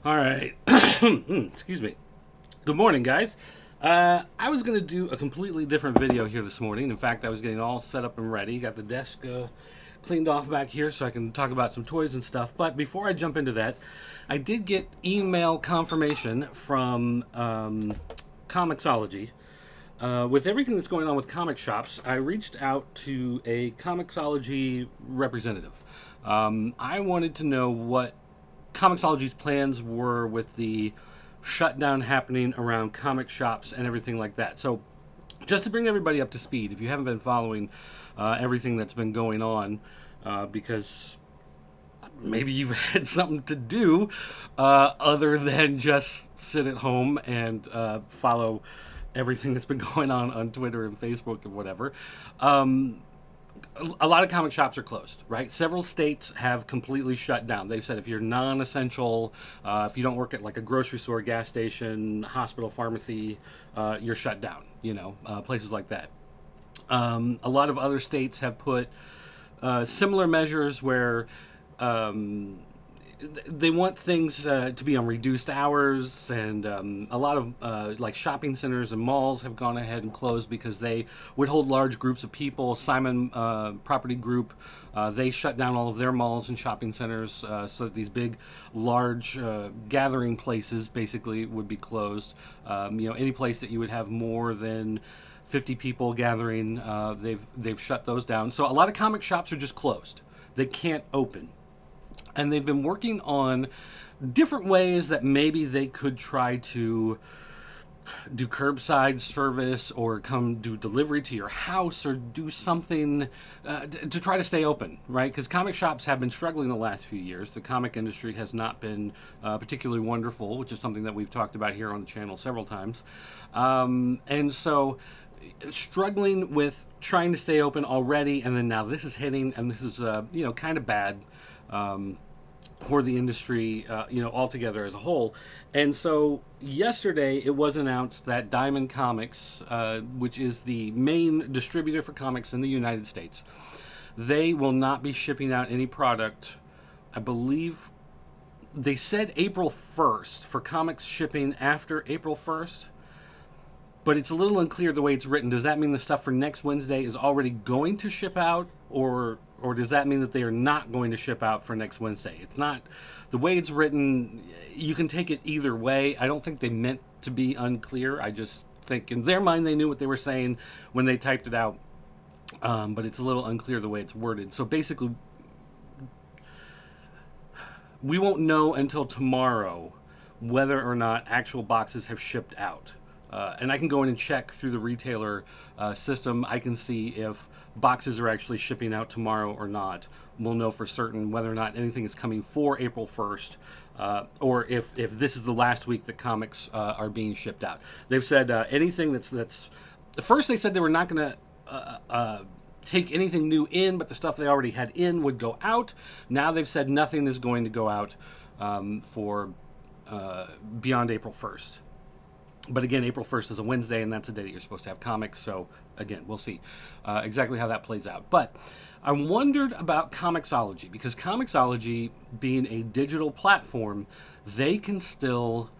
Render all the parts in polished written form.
All right. Excuse me. Good morning, guys. I was going to do a completely different video here this morning. In fact, I was getting all set up and ready. Got the desk cleaned off back here so I can talk about some toys and stuff. But before I jump into that, I did get email confirmation from comixology. With everything that's going on with comic shops, I reached out to a comixology representative. I wanted to know what comixology's plans were with the shutdown happening around comic shops and everything like that. So, just to bring everybody up to speed, if you haven't been following everything that's been going on, because maybe you've had something to do other than just sit at home and follow everything that's been going on Twitter and Facebook and whatever. A lot of comic shops are closed, right? Several states have completely shut down. They've said if you're non-essential, if you don't work at like a grocery store, gas station, hospital, pharmacy, you're shut down. Places like that. A lot of other states have put similar measures where they want things to be on reduced hours, and a lot of like shopping centers and malls have gone ahead and closed because they would hold large groups of people. Simon Property Group, they shut down all of their malls and shopping centers so that these big, large gathering places basically would be closed. Any place that you would have more than 50 people gathering, they've shut those down. So a lot of comic shops are just closed. They can't open. And they've been working on different ways that maybe they could try to do curbside service or come do delivery to your house or do something to try to stay open, right? Because comic shops have been struggling the last few years. The comic industry has not been particularly wonderful, which is something that we've talked about here on the channel several times. And so struggling with trying to stay open already, and then now this is hitting, and this is kind of bad for the industry, altogether as a whole. And so yesterday it was announced that Diamond Comics, which is the main distributor for comics in the United States, they will not be shipping out any product. I believe they said April 1st for comics shipping after April 1st. But it's a little unclear the way it's written. Does that mean the stuff for next Wednesday is already going to ship out, or does that mean that they are not going to ship out for next Wednesday? It's not the way it's written. You can take it either way. I don't think they meant to be unclear. I just think in their mind they knew what they were saying when they typed it out. But it's a little unclear the way it's worded. So basically, we won't know until tomorrow whether or not actual boxes have shipped out. And I can go in and check through the retailer system. I can see if boxes are actually shipping out tomorrow or not. We'll know for certain whether or not anything is coming for April 1st, or if this is the last week that comics are being shipped out. They've said anything that's. First, they said they were not going to take anything new in, but the stuff they already had in would go out. Now they've said nothing is going to go out for beyond April 1st. But again, April 1st is a Wednesday, and that's the day that you're supposed to have comics. So, again, we'll see exactly how that plays out. But I wondered about comixology, because comixology, being a digital platform, they can still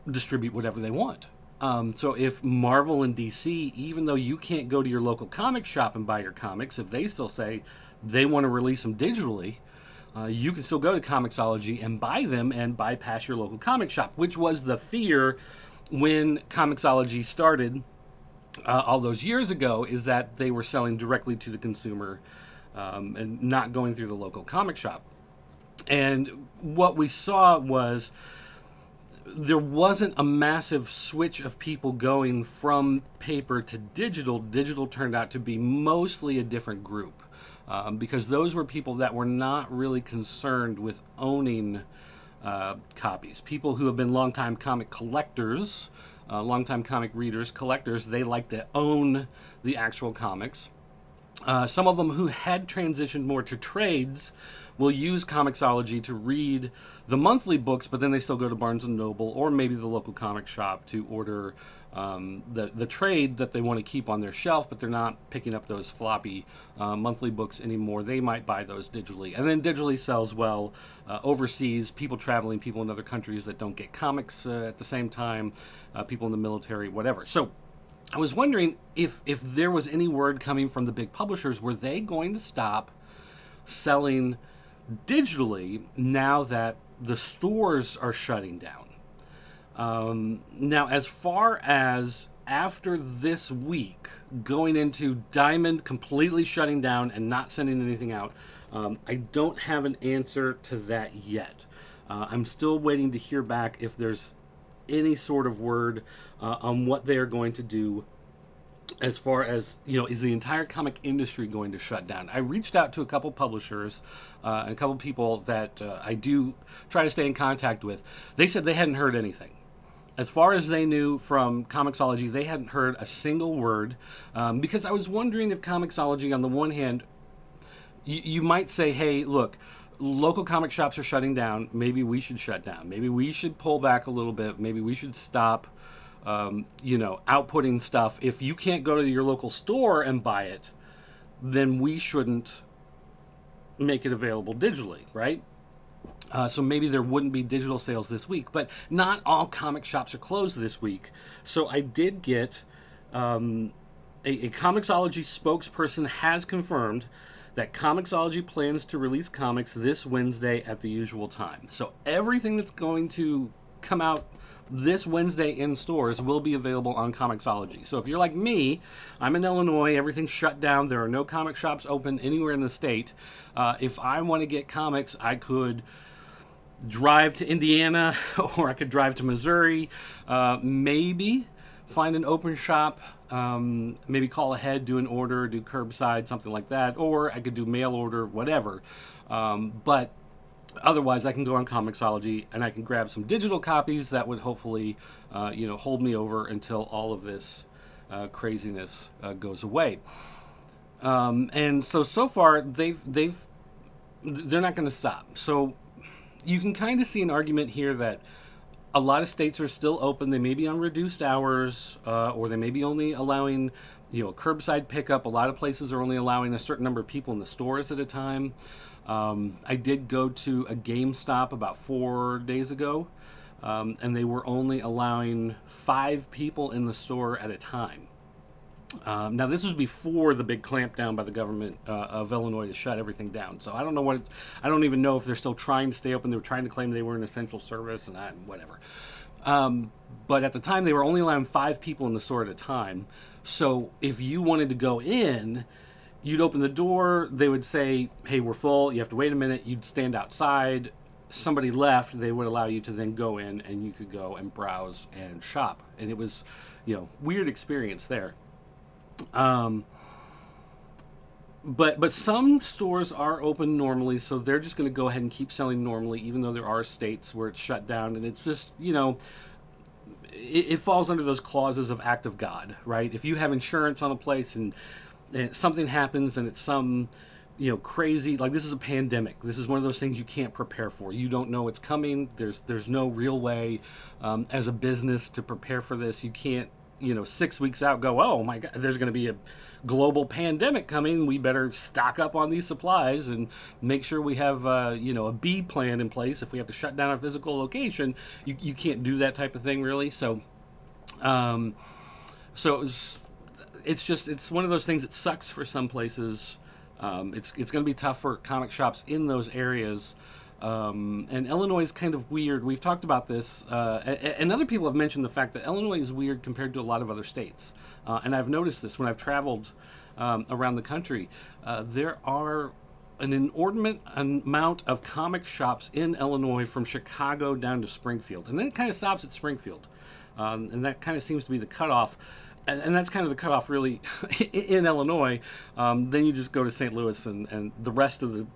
distribute whatever they want. So if Marvel and DC, even though you can't go to your local comic shop and buy your comics, if they still say they want to release them digitally, you can still go to comixology and buy them and bypass your local comic shop, which was the fear when comixology started all those years ago, is that they were selling directly to the consumer and not going through the local comic shop. And what we saw was there wasn't a massive switch of people going from paper to digital. Digital turned out to be mostly a different group. Because those were people that were not really concerned with owning copies. People who have been longtime comic collectors, longtime comic readers, collectors, they like to own the actual comics. Some of them who had transitioned more to trades will use comixology to read the monthly books, but then they still go to Barnes & Noble or maybe the local comic shop to order the trade that they want to keep on their shelf, but they're not picking up those floppy monthly books anymore. They might buy those digitally, and then digitally sells well overseas. People traveling, people in other countries that don't get comics at the same time, people in the military, whatever. So I was wondering if there was any word coming from the big publishers. Were they going to stop selling digitally now that the stores are shutting down? Now, as far as after this week, going into Diamond completely shutting down and not sending anything out, I don't have an answer to that yet. I'm still waiting to hear back if there's any sort of word on what they are going to do. As far as, is the entire comic industry going to shut down? I reached out to a couple publishers and a couple people that I do try to stay in contact with. They said they hadn't heard anything. As far as they knew from comixology, they hadn't heard a single word, because I was wondering if comixology, on the one hand, you might say, hey, look, local comic shops are shutting down. Maybe we should shut down. Maybe we should pull back a little bit. Maybe we should stop outputting stuff. If you can't go to your local store and buy it, then we shouldn't make it available digitally, right? So maybe there wouldn't be digital sales this week, but not all comic shops are closed this week. So I did get a comixology spokesperson has confirmed that comixology plans to release comics this Wednesday at the usual time. So everything that's going to come out this Wednesday in stores will be available on comixology. So if you're like me, I'm in Illinois, everything's shut down, there are no comic shops open anywhere in the state. If I want to get comics, I could drive to Indiana or I could drive to Missouri, maybe find an open shop, maybe call ahead, do an order, do curbside, something like that, or I could do mail order, whatever. But otherwise, I can go on comixology and I can grab some digital copies that would hopefully, hold me over until all of this craziness goes away. And so far, they're not going to stop. So you can kind of see an argument here that a lot of states are still open. They may be on reduced hours, or they may be only allowing, curbside pickup. A lot of places are only allowing a certain number of people in the stores at a time. I did go to a GameStop about 4 days ago, and they were only allowing 5 people in the store at a time. Now, this was before the big clampdown by the government of Illinois to shut everything down. So I don't know I don't even know if they're still trying to stay open. They were trying to claim they were an essential service and whatever. But at the time, they were only allowing 5 people in the store at a time. So if you wanted to go in, you'd open the door, they would say, hey, we're full, you have to wait a minute, you'd stand outside, somebody left, they would allow you to then go in and you could go and browse and shop. And it was, weird experience there. But some stores are open normally, so they're just going to go ahead and keep selling normally, even though there are states where it's shut down. And it's just, it falls under those clauses of act of God, right? If you have insurance on a place and something happens and it's some, crazy, like this is a pandemic. This is one of those things you can't prepare for. You don't know it's coming. There's no real way as a business to prepare for this. You can't, 6 weeks out go, oh my God, there's going to be a global pandemic coming. We better stock up on these supplies and make sure we have, a B plan in place if we have to shut down a physical location. You can't do that type of thing really. So, it's one of those things that sucks for some places. It's going to be tough for comic shops in those areas. And Illinois is kind of weird. We've talked about this, and other people have mentioned the fact that Illinois is weird compared to a lot of other states. And I've noticed this when I've traveled around the country. There are an inordinate amount of comic shops in Illinois from Chicago down to Springfield. And then it kind of stops at Springfield. And that kind of seems to be the cutoff. And that's kind of the cutoff, really, in Illinois. Then you just go to St. Louis, and the rest of the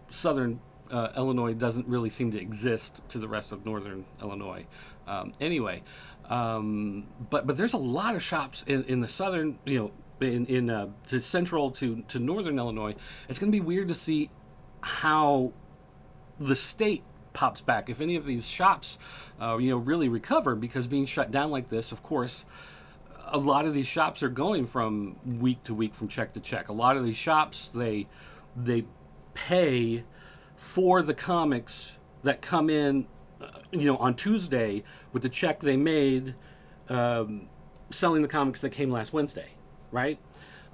southern Illinois doesn't really seem to exist to the rest of northern Illinois. Anyway, but there's a lot of shops in the southern, to central to northern Illinois. It's going to be weird to see how the state pops back, if any of these shops, really recover, because being shut down like this, of course, a lot of these shops are going from week to week, from check to check. A lot of these shops, they pay for the comics that come in, on Tuesday with the check they made, selling the comics that came last Wednesday, right?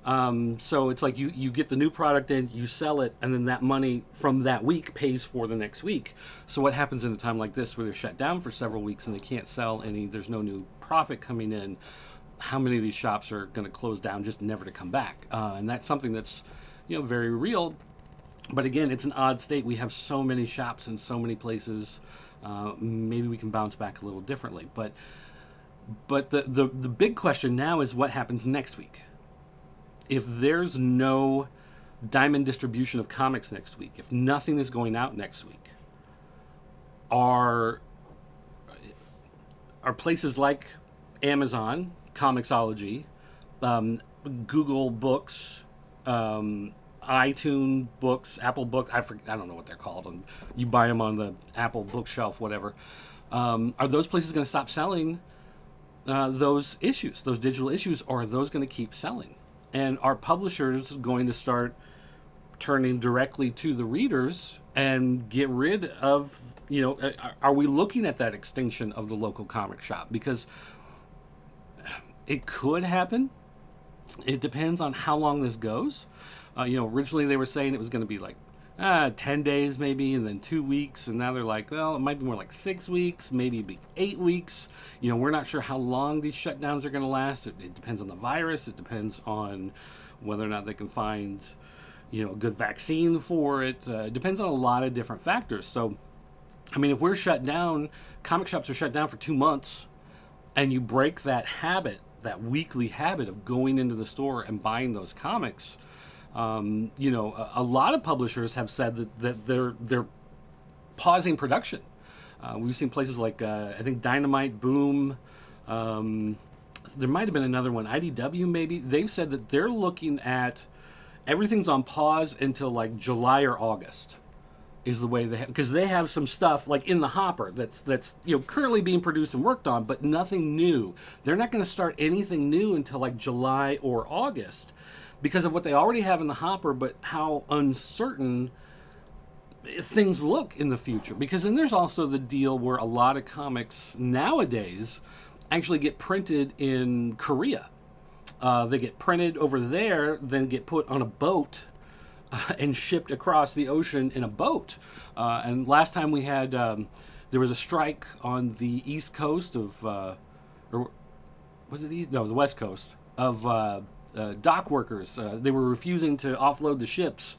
So it's like you get the new product in, you sell it, and then that money from that week pays for the next week. So what happens in a time like this where they're shut down for several weeks and they can't sell any, there's no new profit coming in, how many of these shops are going to close down just never to come back? And that's something that's, very real. But again, it's an odd state. We have so many shops in so many places. Maybe we can bounce back a little differently. But the big question now is what happens next week. If there's no diamond distribution of comics next week, if nothing is going out next week, are places like Amazon, comixology, Google Books, iTunes Books, Apple Books, I don't know what they're called, and you buy them on the Apple bookshelf, whatever. Are those places going to stop selling those issues, those digital issues, or are those going to keep selling? And are publishers going to start turning directly to the readers and get rid of, are we looking at that extinction of the local comic shop? Because it could happen. It depends on how long this goes. Originally they were saying it was going to be like 10 days maybe, and then 2 weeks, and now they're like, well, it might be more like 6 weeks, maybe it'd be 8 weeks. We're not sure how long these shutdowns are going to last. It depends on the virus. It depends on whether or not they can find, a good vaccine for it. It depends on a lot of different factors. So, if we're shut down, comic shops are shut down for 2 months, and you break that habit, that weekly habit of going into the store and buying those comics. A lot of publishers have said that they're pausing production. We've seen places like I think Dynamite, Boom. There might have been another one, IDW maybe. They've said that they're looking at everything's on pause until like July or August. Is the way they have, because they have some stuff like in the hopper that's currently being produced and worked on, but nothing new. They're not going to start anything new until like July or August, because of what they already have in the hopper, but how uncertain things look in the future. Because then there's also the deal where a lot of comics nowadays actually get printed in Korea. They get printed over there, then get put on a boat and shipped across the ocean in a boat. And last time we had, there was a strike on the east coast of, or was it the east? No, the west coast of dock workers. They were refusing to offload the ships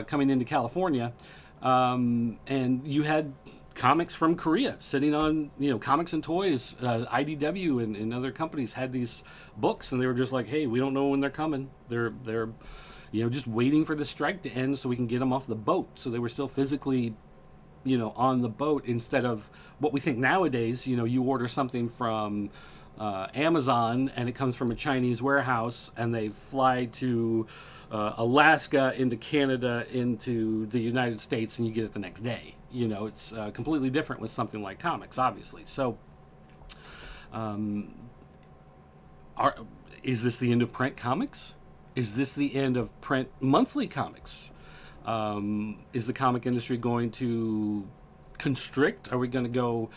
coming into California. And you had comics from Korea sitting on, Comics and Toys, IDW and other companies had these books, and they were just like, hey, we don't know when they're coming. They're just waiting for the strike to end so we can get them off the boat. So they were still physically, on the boat, instead of what we think nowadays, you order something from Amazon and it comes from a Chinese warehouse and they fly to Alaska, into Canada, into the United States, and you get it the next day. It's completely different with something like comics, obviously. So is this the end of print comics? Is this the end of print monthly comics? Is the comic industry going to constrict? Are we going to go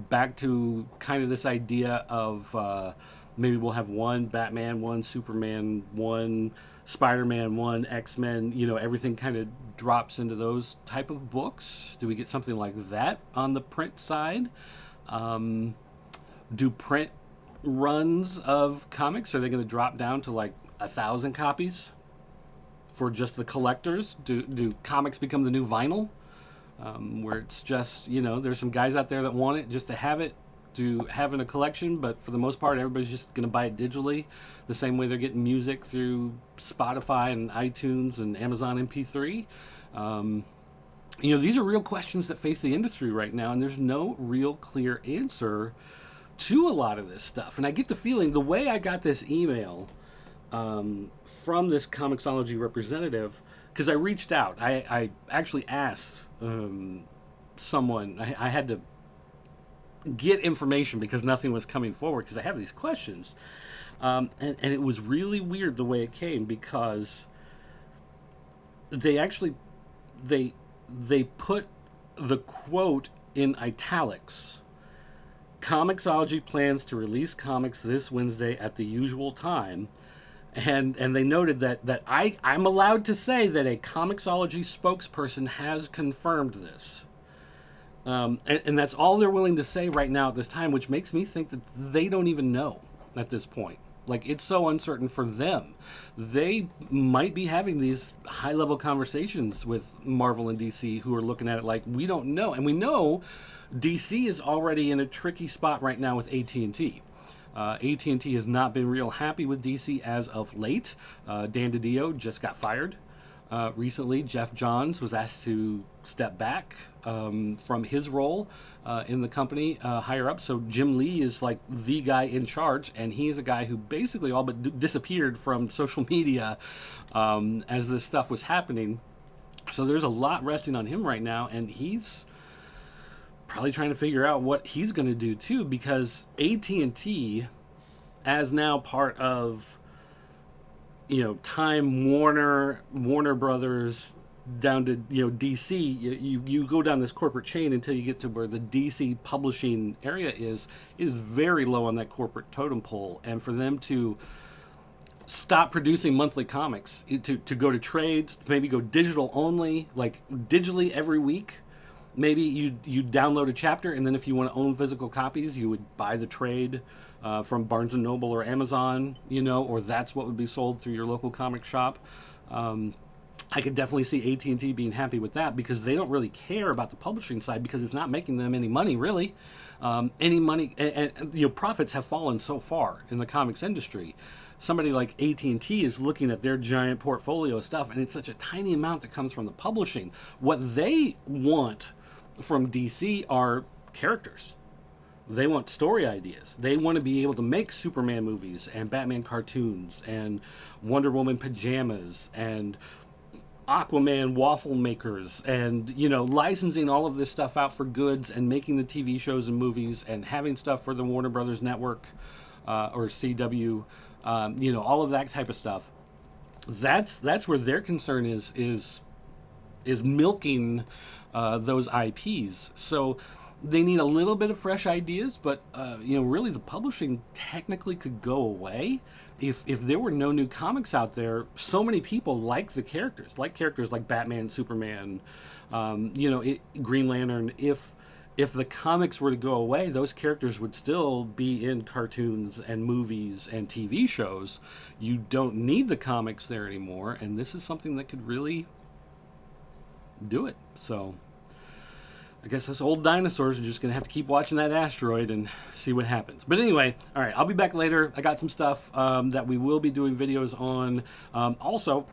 back to kind of this idea of maybe we'll have one Batman, one Superman, one Spider-Man, one X-Men, everything kind of drops into those type of books? Do we get something like that on the print side? Do print runs of comics, are they going to drop down to like 1,000 copies for just the collectors? Do comics become the new vinyl, where it's just, there's some guys out there that want it just to have it, to have in a collection, but for the most part everybody's just going to buy it digitally, the same way they're getting music through Spotify and iTunes and Amazon MP3. These are real questions that face the industry right now, and there's no real clear answer to a lot of this stuff. And I get the feeling, the way I got this email from this comixology representative, because I reached out, I actually asked someone, I had to get information because nothing was coming forward, because I have these questions. And it was really weird the way it came, because they actually they put the quote in italics. Comixology plans to release comics this Wednesday at the usual time. And they noted that I'm allowed to say that a comixology spokesperson has confirmed this. And that's all they're willing to say right now at this time, which makes me think that they don't even know at this point. Like, it's so uncertain for them. They might be having these high-level conversations with Marvel and DC, who are looking at it like, we don't know. And we know DC is already in a tricky spot right now with at&t. at&t has not been real happy with DC as of late. Dan DiDio just got fired recently. Jeff Johns was asked to step back from his role in the company higher up. So Jim Lee is like the guy in charge, and he is a guy who basically all but disappeared from social media as this stuff was happening. So there's a lot resting on him right now, and he's probably trying to figure out what he's going to do too, because at&t, as now part of, Time Warner Brothers, down to DC, you go down this corporate chain until you get to where the DC publishing area is. It is very low on that corporate totem pole, and for them to stop producing monthly comics, to go to trades, maybe go digital only, like digitally every week. Maybe you download a chapter, and then if you want to own physical copies, you would buy the trade from Barnes & Noble or Amazon, or that's what would be sold through your local comic shop. I could definitely see at&t being happy with that, because they don't really care about the publishing side, because it's not making them any money, really. Any money, and profits have fallen so far in the comics industry. Somebody like at&t is looking at their giant portfolio of stuff, and it's such a tiny amount that comes from the publishing. What they want from DC are characters. They want story ideas. They want to be able to make Superman movies and Batman cartoons and Wonder Woman pajamas and Aquaman waffle makers, and licensing all of this stuff out for goods and making the TV shows and movies and having stuff for the Warner Brothers network or CW, all of that type of stuff. That's where their concern is milking those IPs. So they need a little bit of fresh ideas, but really the publishing technically could go away if there were no new comics out there. So many people like characters like Batman, Superman, Green Lantern. If the comics were to go away, those characters would still be in cartoons and movies and TV shows. You don't need the comics there anymore, and this is something that could really do it. So I guess us old dinosaurs are just going to have to keep watching that asteroid and see what happens. But anyway, all right, I'll be back later. I got some stuff that we will be doing videos on. Also,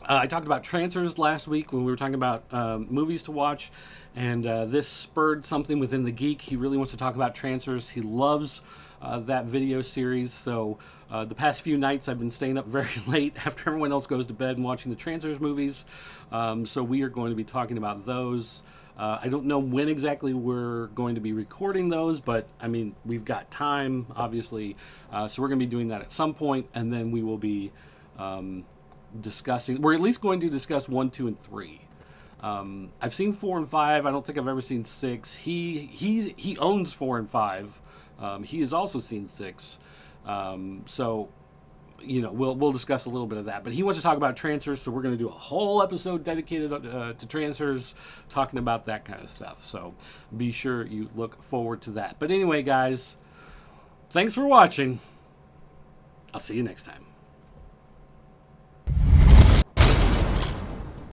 I talked about Trancers last week when we were talking about movies to watch, and this spurred something within the geek. He really wants to talk about Trancers. He loves that video series. So the past few nights I've been staying up very late after everyone else goes to bed and watching the Trancers movies. So we are going to be talking about those. I don't know when exactly we're going to be recording those, but I mean, we've got time, obviously. So we're going to be doing that at some point, and then we will be discussing. We're at least going to discuss 1, 2, and 3. I've seen 4 and 5. I don't think I've ever seen 6. He owns 4 and 5. He has also seen 6. So we'll discuss a little bit of that. But he wants to talk about Trancers, so we're going to do a whole episode dedicated to Trancers, talking about that kind of stuff. So be sure you look forward to that. But anyway, guys, thanks for watching. I'll see you next time.